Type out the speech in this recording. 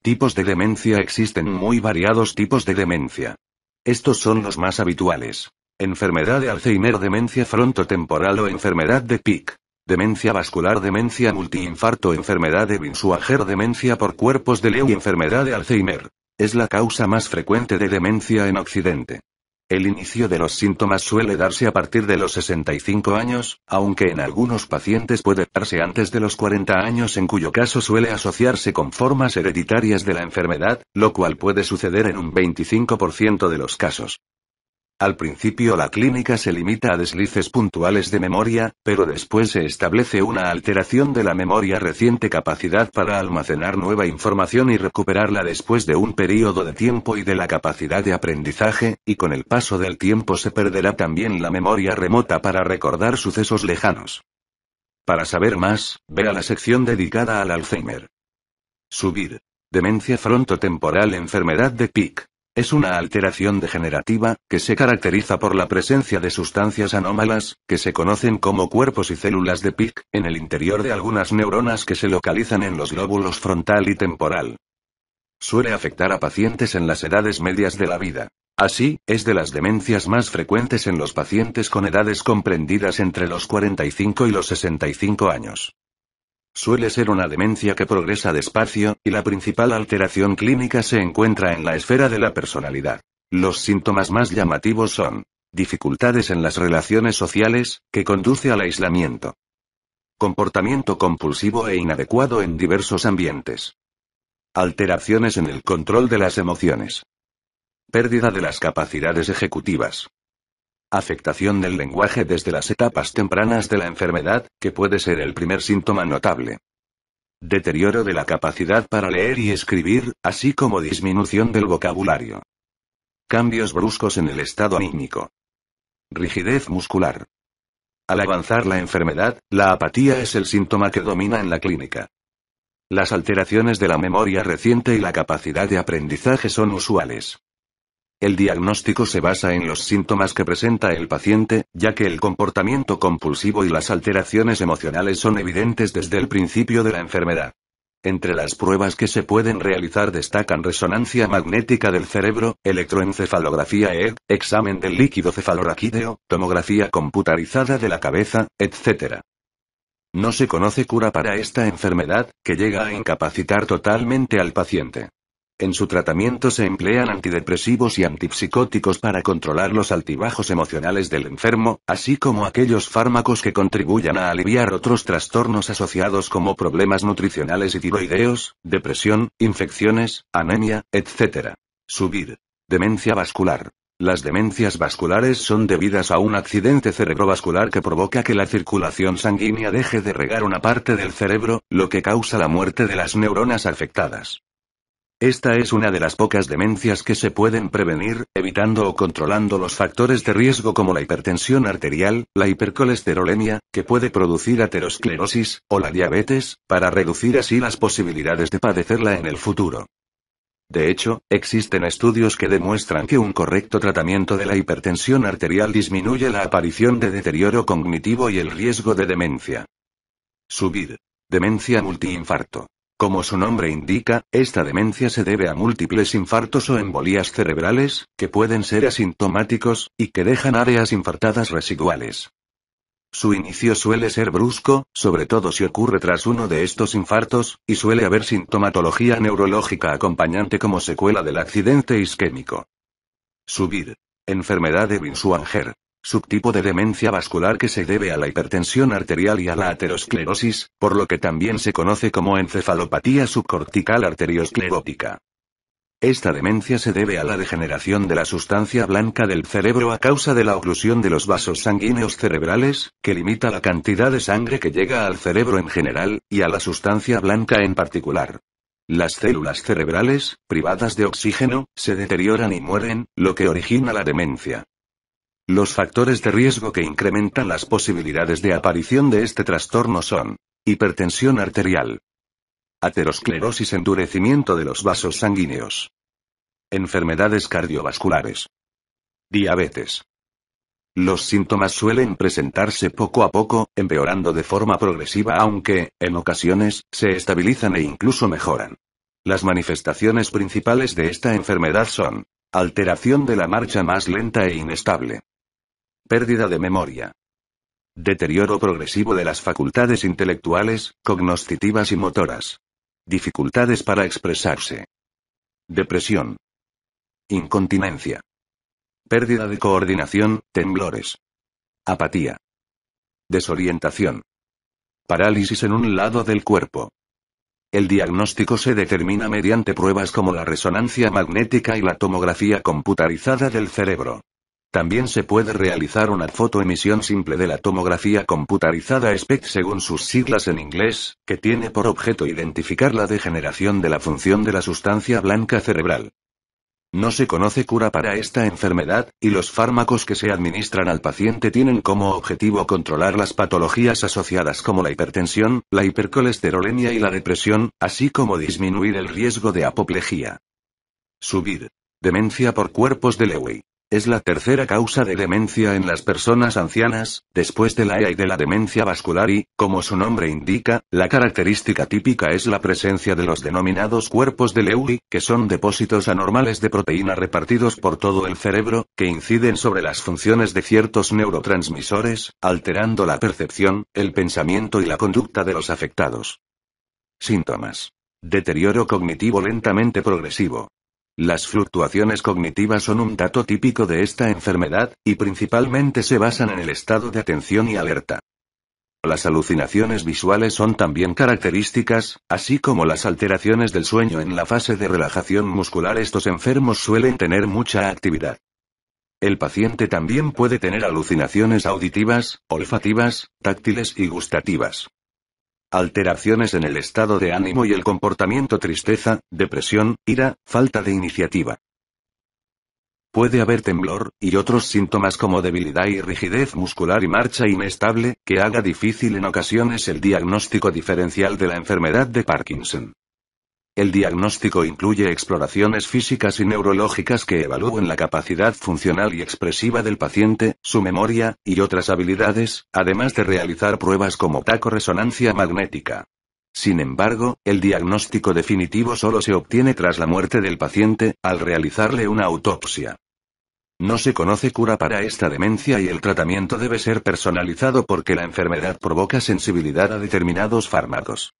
Tipos de demencia. Existen muy variados tipos de demencia. Estos son los más habituales. Enfermedad de Alzheimer, demencia frontotemporal o enfermedad de Pick. Demencia vascular, demencia multiinfarto, enfermedad de Binswanger, demencia por cuerpos de Lewy, enfermedad de Alzheimer. Es la causa más frecuente de demencia en Occidente. El inicio de los síntomas suele darse a partir de los 65 años, aunque en algunos pacientes puede darse antes de los 40 años, en cuyo caso suele asociarse con formas hereditarias de la enfermedad, lo cual puede suceder en un 25% de los casos. Al principio la clínica se limita a deslices puntuales de memoria, pero después se establece una alteración de la memoria reciente, capacidad para almacenar nueva información y recuperarla después de un periodo de tiempo, y de la capacidad de aprendizaje, y con el paso del tiempo se perderá también la memoria remota para recordar sucesos lejanos. Para saber más, vea la sección dedicada al Alzheimer. Subir. Demencia frontotemporal, enfermedad de Pick. Es una alteración degenerativa, que se caracteriza por la presencia de sustancias anómalas, que se conocen como cuerpos y células de Pick, en el interior de algunas neuronas que se localizan en los lóbulos frontal y temporal. Suele afectar a pacientes en las edades medias de la vida. Así, es de las demencias más frecuentes en los pacientes con edades comprendidas entre los 45 y los 65 años. Suele ser una demencia que progresa despacio, y la principal alteración clínica se encuentra en la esfera de la personalidad. Los síntomas más llamativos son dificultades en las relaciones sociales, que conduce al aislamiento. Comportamiento compulsivo e inadecuado en diversos ambientes. Alteraciones en el control de las emociones. Pérdida de las capacidades ejecutivas. Afectación del lenguaje desde las etapas tempranas de la enfermedad, que puede ser el primer síntoma notable. Deterioro de la capacidad para leer y escribir, así como disminución del vocabulario. Cambios bruscos en el estado anímico. Rigidez muscular. Al avanzar la enfermedad, la apatía es el síntoma que domina en la clínica. Las alteraciones de la memoria reciente y la capacidad de aprendizaje son usuales. El diagnóstico se basa en los síntomas que presenta el paciente, ya que el comportamiento compulsivo y las alteraciones emocionales son evidentes desde el principio de la enfermedad. Entre las pruebas que se pueden realizar destacan resonancia magnética del cerebro, electroencefalografía EEG, examen del líquido cefalorraquídeo, tomografía computarizada de la cabeza, etc. No se conoce cura para esta enfermedad, que llega a incapacitar totalmente al paciente. En su tratamiento se emplean antidepresivos y antipsicóticos para controlar los altibajos emocionales del enfermo, así como aquellos fármacos que contribuyan a aliviar otros trastornos asociados como problemas nutricionales y tiroideos, depresión, infecciones, anemia, etc. Subir. Demencia vascular. Las demencias vasculares son debidas a un accidente cerebrovascular que provoca que la circulación sanguínea deje de regar una parte del cerebro, lo que causa la muerte de las neuronas afectadas. Esta es una de las pocas demencias que se pueden prevenir, evitando o controlando los factores de riesgo como la hipertensión arterial, la hipercolesterolemia, que puede producir aterosclerosis, o la diabetes, para reducir así las posibilidades de padecerla en el futuro. De hecho, existen estudios que demuestran que un correcto tratamiento de la hipertensión arterial disminuye la aparición de deterioro cognitivo y el riesgo de demencia. Subir. Demencia multiinfarto. Como su nombre indica, esta demencia se debe a múltiples infartos o embolías cerebrales, que pueden ser asintomáticos, y que dejan áreas infartadas residuales. Su inicio suele ser brusco, sobre todo si ocurre tras uno de estos infartos, y suele haber sintomatología neurológica acompañante como secuela del accidente isquémico. Subir. Enfermedad de Binswanger. Subtipo de demencia vascular que se debe a la hipertensión arterial y a la aterosclerosis, por lo que también se conoce como encefalopatía subcortical arteriosclerótica. Esta demencia se debe a la degeneración de la sustancia blanca del cerebro a causa de la oclusión de los vasos sanguíneos cerebrales, que limita la cantidad de sangre que llega al cerebro en general, y a la sustancia blanca en particular. Las células cerebrales, privadas de oxígeno, se deterioran y mueren, lo que origina la demencia. Los factores de riesgo que incrementan las posibilidades de aparición de este trastorno son: hipertensión arterial, aterosclerosis, endurecimiento de los vasos sanguíneos, enfermedades cardiovasculares, diabetes. Los síntomas suelen presentarse poco a poco, empeorando de forma progresiva, aunque, en ocasiones, se estabilizan e incluso mejoran. Las manifestaciones principales de esta enfermedad son: alteración de la marcha más lenta e inestable. Pérdida de memoria. Deterioro progresivo de las facultades intelectuales, cognoscitivas y motoras. Dificultades para expresarse. Depresión. Incontinencia. Pérdida de coordinación, temblores. Apatía. Desorientación. Parálisis en un lado del cuerpo. El diagnóstico se determina mediante pruebas como la resonancia magnética y la tomografía computarizada del cerebro. También se puede realizar una fotoemisión simple de la tomografía computarizada SPECT según sus siglas en inglés, que tiene por objeto identificar la degeneración de la función de la sustancia blanca cerebral. No se conoce cura para esta enfermedad, y los fármacos que se administran al paciente tienen como objetivo controlar las patologías asociadas como la hipertensión, la hipercolesterolemia y la depresión, así como disminuir el riesgo de apoplejía. Subir. Demencia por cuerpos de Lewy. Es la tercera causa de demencia en las personas ancianas, después de la EA y de la demencia vascular y, como su nombre indica, la característica típica es la presencia de los denominados cuerpos de Lewy, que son depósitos anormales de proteína repartidos por todo el cerebro, que inciden sobre las funciones de ciertos neurotransmisores, alterando la percepción, el pensamiento y la conducta de los afectados. Síntomas. Deterioro cognitivo lentamente progresivo. Las fluctuaciones cognitivas son un dato típico de esta enfermedad, y principalmente se basan en el estado de atención y alerta. Las alucinaciones visuales son también características, así como las alteraciones del sueño en la fase de relajación muscular. Estos enfermos suelen tener mucha actividad. El paciente también puede tener alucinaciones auditivas, olfativas, táctiles y gustativas. Alteraciones en el estado de ánimo y el comportamiento: tristeza, depresión, ira, falta de iniciativa. Puede haber temblor, y otros síntomas como debilidad y rigidez muscular y marcha inestable, que haga difícil en ocasiones el diagnóstico diferencial de la enfermedad de Parkinson. El diagnóstico incluye exploraciones físicas y neurológicas que evalúen la capacidad funcional y expresiva del paciente, su memoria, y otras habilidades, además de realizar pruebas como taco-resonancia magnética. Sin embargo, el diagnóstico definitivo solo se obtiene tras la muerte del paciente, al realizarle una autopsia. No se conoce cura para esta demencia y el tratamiento debe ser personalizado porque la enfermedad provoca sensibilidad a determinados fármacos.